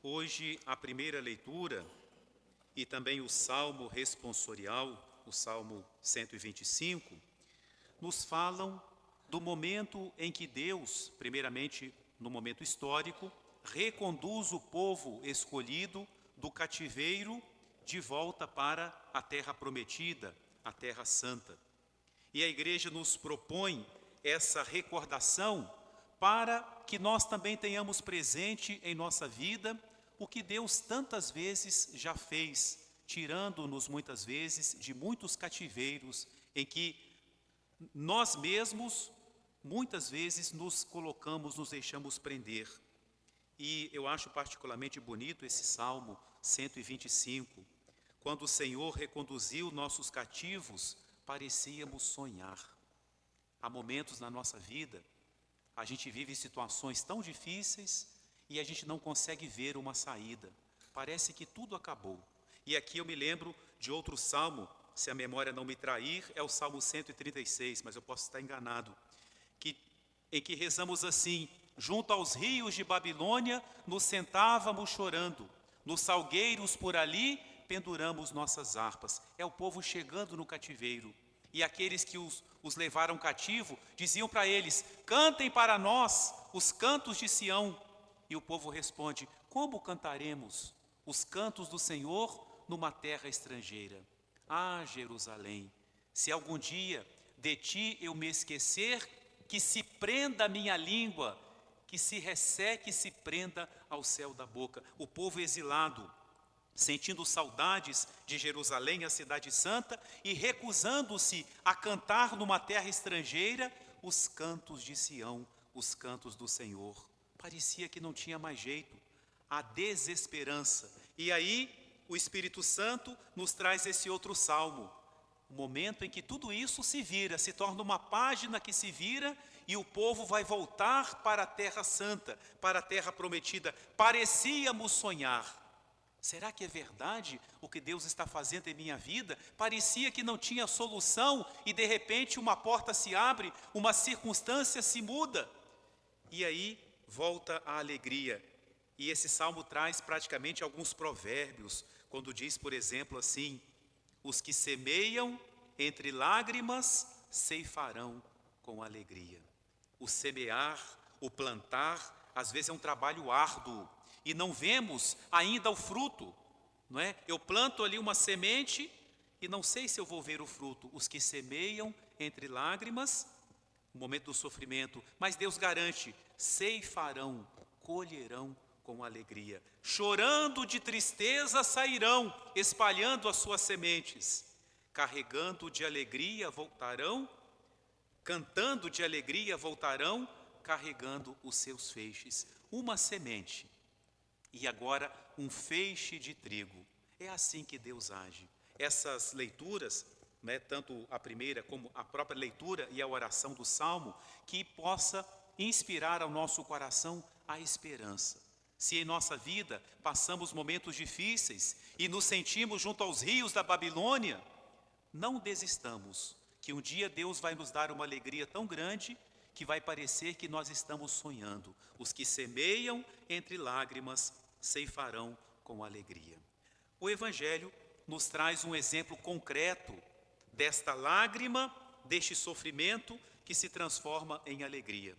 Hoje, a primeira leitura e também o Salmo responsorial, o Salmo 125, nos falam do momento em que Deus, primeiramente no momento histórico, reconduz o povo escolhido do cativeiro de volta para a terra prometida, a terra santa. E a igreja nos propõe essa recordação para que nós também tenhamos presente em nossa vida o que Deus tantas vezes já fez, tirando-nos muitas vezes de muitos cativeiros em que nós mesmos muitas vezes nos colocamos, nos deixamos prender. E eu acho particularmente bonito esse Salmo 125. Quando o Senhor reconduziu nossos cativos, parecíamos sonhar. Há momentos na nossa vida, a gente vive situações tão difíceis e a gente não consegue ver uma saída. Parece que tudo acabou. E aqui eu me lembro de outro salmo, se a memória não me trair, é o Salmo 136, mas eu posso estar enganado, em que rezamos assim: junto aos rios de Babilônia nos sentávamos chorando, nos salgueiros por ali penduramos nossas harpas. É o povo chegando no cativeiro. E aqueles que os levaram cativo diziam para eles: cantem para nós os cantos de Sião. E o povo responde: como cantaremos os cantos do Senhor numa terra estrangeira? Ah, Jerusalém, se algum dia de ti eu me esquecer, que se prenda a minha língua, que se resseque e se prenda ao céu da boca. O povo exilado, sentindo saudades de Jerusalém, a cidade santa, e recusando-se a cantar numa terra estrangeira os cantos de Sião, os cantos do Senhor. Parecia que não tinha mais jeito, a desesperança. E aí o Espírito Santo nos traz esse outro salmo, o momento em que tudo isso se vira, se torna uma página que se vira e o povo vai voltar para a terra santa, para a terra prometida. Parecíamos sonhar. Será que é verdade o que Deus está fazendo em minha vida? Parecia que não tinha solução e de repente uma porta se abre, uma circunstância se muda. E aí volta a alegria. E esse salmo traz praticamente alguns provérbios, quando diz, por exemplo, assim: os que semeiam entre lágrimas ceifarão com alegria. O semear, o plantar, às vezes é um trabalho árduo e não vemos ainda o fruto, não é? Eu planto ali uma semente e não sei se eu vou ver o fruto. Os que semeiam entre lágrimas, no momento do sofrimento, mas Deus garante: ceifarão, colherão com alegria. Chorando de tristeza sairão, espalhando as suas sementes. Carregando de alegria voltarão, cantando de alegria voltarão, carregando os seus feixes. Uma semente e agora um feixe de trigo. É assim que Deus age. Essas leituras, né, tanto a primeira como a própria leitura e a oração do Salmo, que possa inspirar ao nosso coração a esperança. Se em nossa vida passamos momentos difíceis e nos sentimos junto aos rios da Babilônia, não desistamos, que um dia Deus vai nos dar uma alegria tão grande que vai parecer que nós estamos sonhando. Os que semeiam entre lágrimas ceifarão com alegria. O Evangelho nos traz um exemplo concreto desta lágrima, deste sofrimento que se transforma em alegria.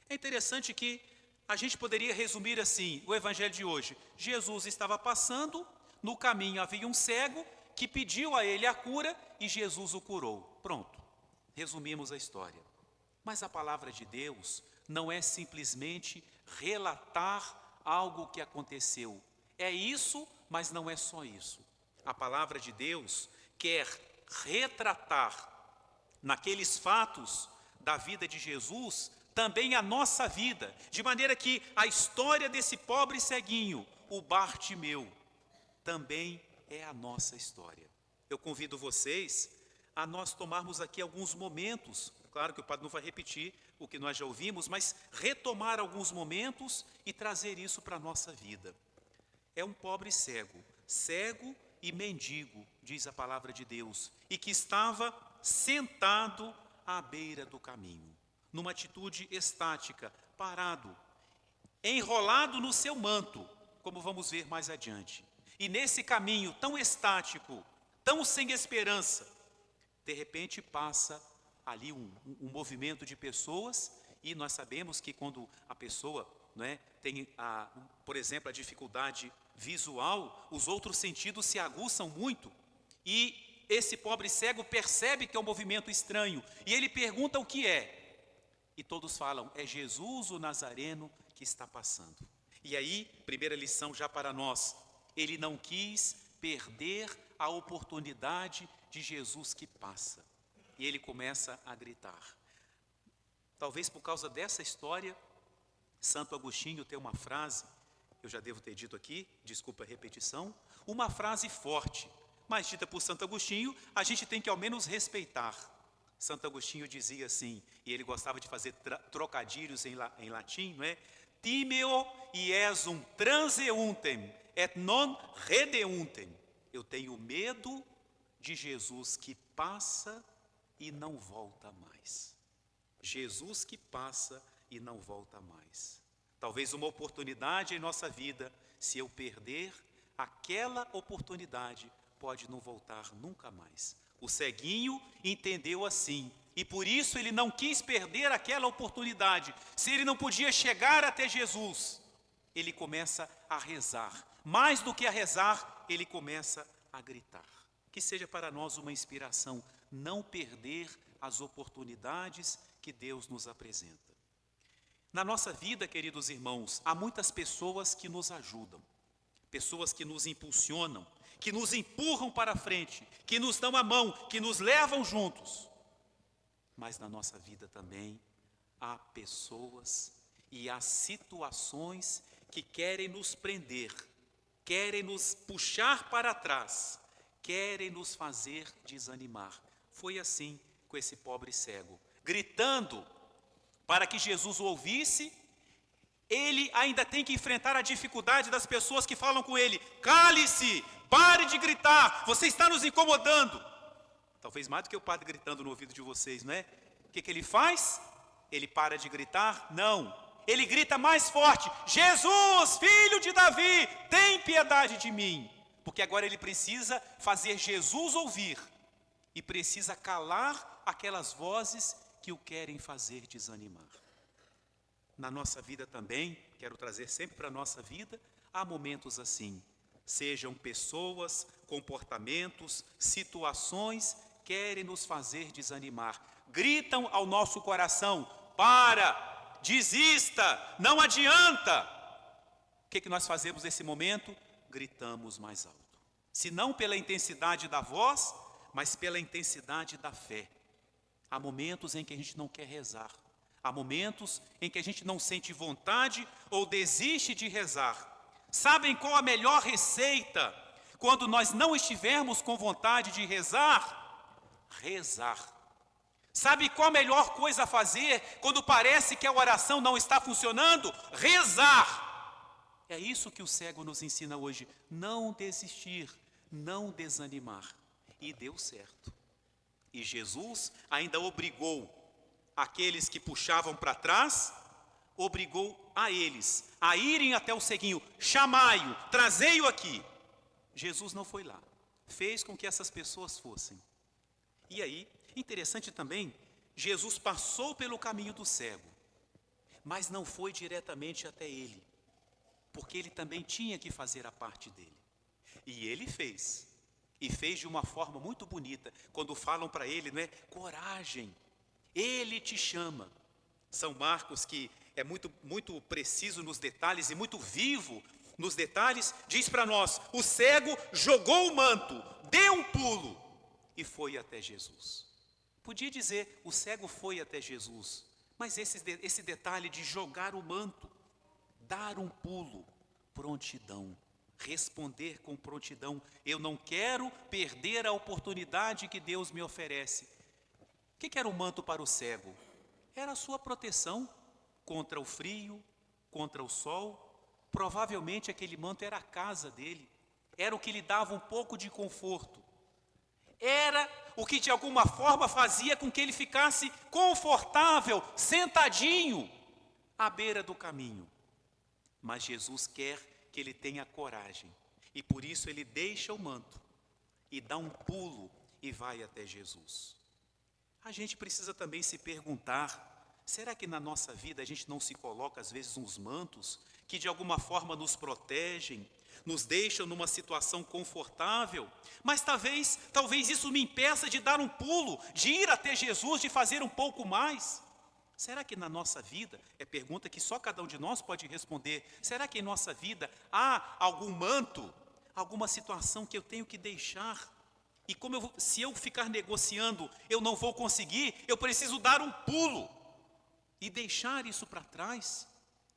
É interessante que a gente poderia resumir assim o Evangelho de hoje: Jesus estava passando, no caminho havia um cego que pediu a ele a cura e Jesus o curou. Pronto, resumimos a história. Mas a palavra de Deus não é simplesmente relatar algo que aconteceu. É isso, mas não é só isso. A palavra de Deus quer retratar naqueles fatos da vida de Jesus também a nossa vida, de maneira que a história desse pobre ceguinho, o Bartimeu, também é a nossa história. Eu convido vocês a nós tomarmos aqui alguns momentos, claro que o padre não vai repetir o que nós já ouvimos, mas retomar alguns momentos e trazer isso para a nossa vida. É um pobre cego, cego e mendigo, diz a palavra de Deus, e que estava sentado à beira do caminho, numa atitude estática, parado, enrolado no seu manto, como vamos ver mais adiante. E nesse caminho tão estático, tão sem esperança, de repente passa ali um movimento de pessoas, e nós sabemos que quando a pessoa, não é, tem, por exemplo, a dificuldade visual, os outros sentidos se aguçam muito, e esse pobre cego percebe que é um movimento estranho, e ele pergunta o que é, e todos falam, é Jesus o Nazareno que está passando. E aí, primeira lição já para nós, ele não quis perder a oportunidade de Jesus que passa, e ele começa a gritar. Talvez por causa dessa história, Santo Agostinho tem uma frase, eu já devo ter dito aqui, desculpa a repetição, uma frase forte, mas dita por Santo Agostinho, a gente tem que ao menos respeitar. Santo Agostinho dizia assim, e ele gostava de fazer trocadilhos em latim, não é? Timeo iesum transeuntem, et non redeuntem. Eu tenho medo de Jesus que passa e não volta mais. Jesus que passa e não volta mais. Talvez uma oportunidade em nossa vida, se eu perder, aquela oportunidade pode não voltar nunca mais. O ceguinho entendeu assim, e por isso ele não quis perder aquela oportunidade. Se ele não podia chegar até Jesus, ele começa a rezar. Mais do que a rezar, ele começa a gritar. Que seja para nós uma inspiração, não perder as oportunidades que Deus nos apresenta. Na nossa vida, queridos irmãos, há muitas pessoas que nos ajudam, pessoas que nos impulsionam, que nos empurram para a frente, que nos dão a mão, que nos levam juntos. Mas na nossa vida também há pessoas e há situações que querem nos prender, querem nos puxar para trás, querem nos fazer desanimar. Foi assim com esse pobre cego, gritando para que Jesus o ouvisse. Ele ainda tem que enfrentar a dificuldade das pessoas que falam com ele, cale-se, pare de gritar, você está nos incomodando. Talvez mais do que o padre gritando no ouvido de vocês, não é? O que ele faz? Ele para de gritar? Não, ele grita mais forte, Jesus, filho de Davi, tem piedade de mim. Porque agora ele precisa fazer Jesus ouvir, e precisa calar aquelas vozes que o querem fazer desanimar. Na nossa vida também, quero trazer sempre para a nossa vida, há momentos assim, sejam pessoas, comportamentos, situações, querem nos fazer desanimar, gritam ao nosso coração, para, desista, não adianta. O que nós fazemos nesse momento? Gritamos mais alto, se não pela intensidade da voz, mas pela intensidade da fé. Há momentos em que a gente não quer rezar, há momentos em que a gente não sente vontade ou desiste de rezar. Sabem qual a melhor receita quando nós não estivermos com vontade de rezar? Rezar. Sabe qual a melhor coisa a fazer quando parece que a oração não está funcionando? Rezar. É isso que o cego nos ensina hoje, não desistir, não desanimar. E deu certo. E Jesus ainda obrigou aqueles que puxavam para trás, obrigou a eles a irem até o ceguinho, chamai-o, trazei-o aqui. Jesus não foi lá, fez com que essas pessoas fossem. E aí, interessante também, Jesus passou pelo caminho do cego, mas não foi diretamente até ele, porque ele também tinha que fazer a parte dele. E ele fez, e fez de uma forma muito bonita, quando falam para ele, não é? Coragem, ele te chama. São Marcos, que é muito preciso nos detalhes e muito vivo nos detalhes, diz para nós, o cego jogou o manto, deu um pulo e foi até Jesus. Podia dizer, o cego foi até Jesus, mas esse detalhe de jogar o manto, dar um pulo, prontidão, responder com prontidão, eu não quero perder a oportunidade que Deus me oferece. O que era o manto para o cego? Era a sua proteção contra o frio, contra o sol. Provavelmente aquele manto era a casa dele, era o que lhe dava um pouco de conforto. Era o que de alguma forma fazia com que ele ficasse confortável, sentadinho, à beira do caminho. Mas Jesus quer porque ele tem a coragem. E por isso ele deixa o manto e dá um pulo e vai até Jesus. A gente precisa também se perguntar, será que na nossa vida a gente não se coloca às vezes uns mantos que de alguma forma nos protegem, nos deixam numa situação confortável, mas talvez isso me impeça de dar um pulo, de ir até Jesus, de fazer um pouco mais? Será que na nossa vida, é pergunta que só cada um de nós pode responder, será que em nossa vida há algum manto, alguma situação que eu tenho que deixar? E se eu ficar negociando, eu não vou conseguir, eu preciso dar um pulo e deixar isso para trás,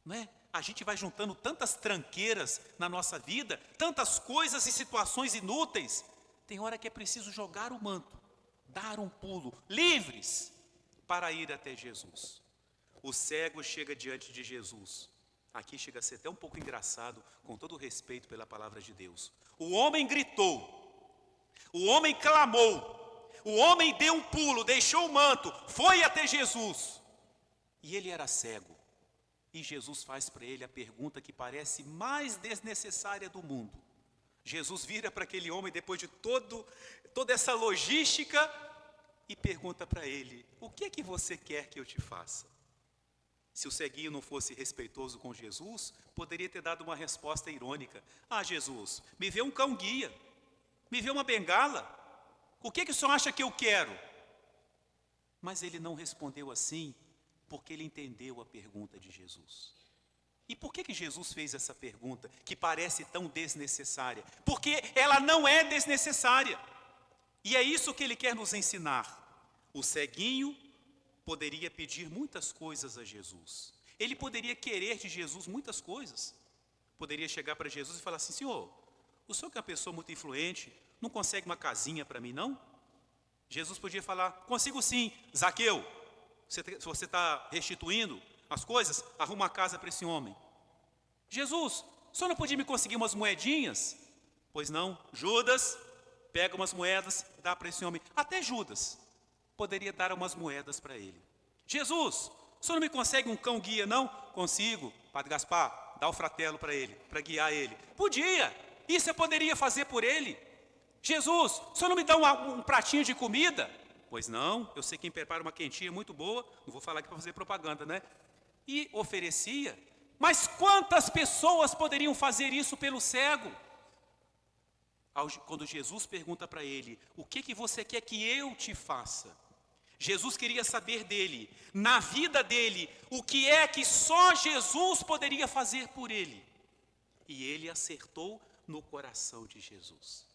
não é? A gente vai juntando tantas tranqueiras na nossa vida, tantas coisas e situações inúteis. Tem hora que é preciso jogar o manto, dar um pulo, livres, para ir até Jesus. O cego chega diante de Jesus. Aqui chega a ser até um pouco engraçado, com todo o respeito pela palavra de Deus. O homem gritou, o homem clamou, o homem deu um pulo, deixou o manto, foi até Jesus. E ele era cego. E Jesus faz para ele a pergunta que parece mais desnecessária do mundo. Jesus vira para aquele homem, depois de toda essa logística, e pergunta para ele, o que é que você quer que eu te faça? Se o ceguinho não fosse respeitoso com Jesus, poderia ter dado uma resposta irônica. Ah, Jesus, me vê um cão-guia, me vê uma bengala, o que é que o senhor acha que eu quero? Mas ele não respondeu assim, porque ele entendeu a pergunta de Jesus. E por que Jesus fez essa pergunta, que parece tão desnecessária? Porque ela não é desnecessária. E é isso que ele quer nos ensinar. O ceguinho poderia pedir muitas coisas a Jesus. Ele poderia querer de Jesus muitas coisas. Poderia chegar para Jesus e falar assim, Senhor, o senhor que é uma pessoa muito influente, não consegue uma casinha para mim, não? Jesus podia falar, consigo sim, Zaqueu. Se você está restituindo as coisas, arruma uma casa para esse homem. Jesus, o senhor não podia me conseguir umas moedinhas? Pois não, Judas, pega umas moedas, dá para esse homem. Até Judas poderia dar umas moedas para ele. Jesus, o senhor não me consegue um cão-guia, não? Consigo, Padre Gaspar, dá o fratelo para ele, para guiar ele. Podia, isso eu poderia fazer por ele. Jesus, o senhor não me dá um pratinho de comida? Pois não, eu sei quem prepara uma quentinha muito boa, não vou falar aqui para fazer propaganda, né? E oferecia. Mas quantas pessoas poderiam fazer isso pelo cego? Quando Jesus pergunta para ele, o que você quer que eu te faça? Jesus queria saber dele, na vida dele, o que é que só Jesus poderia fazer por ele. E ele acertou no coração de Jesus.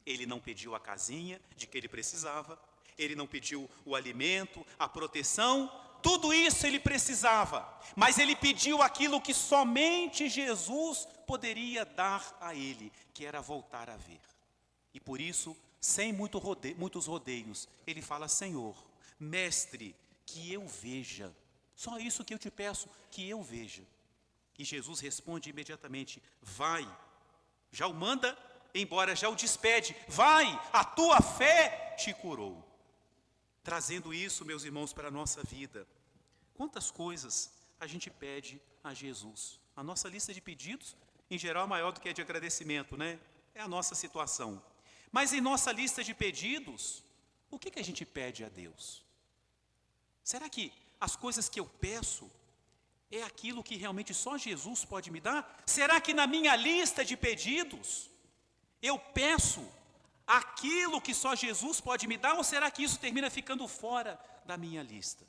Ele não pediu a casinha de que ele precisava, ele não pediu o alimento, a proteção, tudo isso ele precisava, mas ele pediu aquilo que somente Jesus poderia dar a ele, que era voltar a ver. E por isso, sem muitos rodeios, ele fala, Senhor, mestre, que eu veja, só isso que eu te peço, que eu veja. E Jesus responde imediatamente, vai, já o manda embora, já o despede, vai, a tua fé te curou. Trazendo isso, meus irmãos, para a nossa vida. Quantas coisas a gente pede a Jesus? A nossa lista de pedidos, em geral, é maior do que a de agradecimento, né? É a nossa situação. Mas em nossa lista de pedidos, o que a gente pede a Deus? Será que as coisas que eu peço é aquilo que realmente só Jesus pode me dar? Será que na minha lista de pedidos, eu peço aquilo que só Jesus pode me dar, ou será que isso termina ficando fora da minha lista?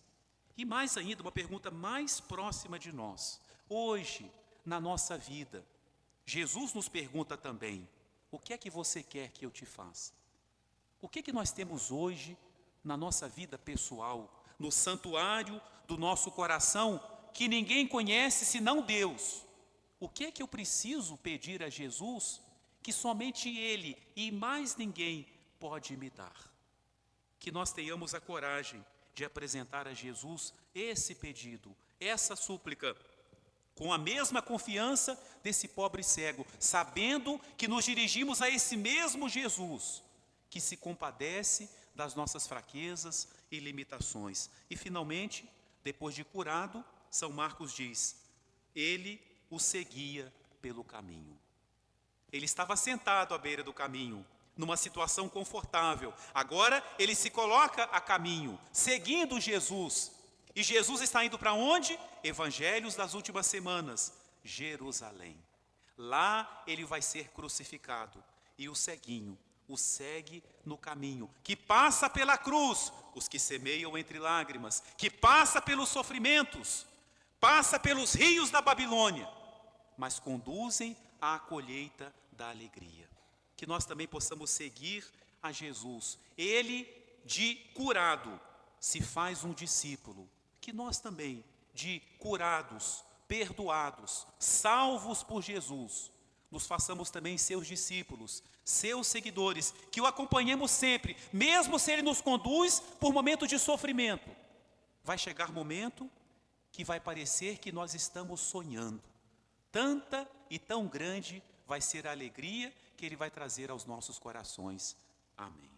E mais ainda, uma pergunta mais próxima de nós. Hoje, na nossa vida, Jesus nos pergunta também, o que é que você quer que eu te faça? O que nós temos hoje na nossa vida pessoal, no santuário do nosso coração, que ninguém conhece senão Deus? O que é que eu preciso pedir a Jesus que somente Ele e mais ninguém pode me dar? Que nós tenhamos a coragem de apresentar a Jesus esse pedido, essa súplica, com a mesma confiança desse pobre cego, sabendo que nos dirigimos a esse mesmo Jesus, que se compadece das nossas fraquezas e limitações. E finalmente, depois de curado, São Marcos diz, ele o seguia pelo caminho. Ele estava sentado à beira do caminho, numa situação confortável. Agora ele se coloca a caminho, seguindo Jesus. E Jesus está indo para onde? Evangelhos das últimas semanas, Jerusalém. Lá ele vai ser crucificado. E o ceguinho o segue no caminho, que passa pela cruz, os que semeiam entre lágrimas, que passa pelos sofrimentos, passa pelos rios da Babilônia, mas conduzem à colheita da alegria. Que nós também possamos seguir a Jesus. Ele, de curado, se faz um discípulo. Que nós também, de curados, perdoados, salvos por Jesus, nos façamos também seus discípulos, seus seguidores, que o acompanhemos sempre, mesmo se ele nos conduz por momento de sofrimento. Vai chegar momento que vai parecer que nós estamos sonhando. Tanta e tão grande vai ser a alegria que ele vai trazer aos nossos corações. Amém.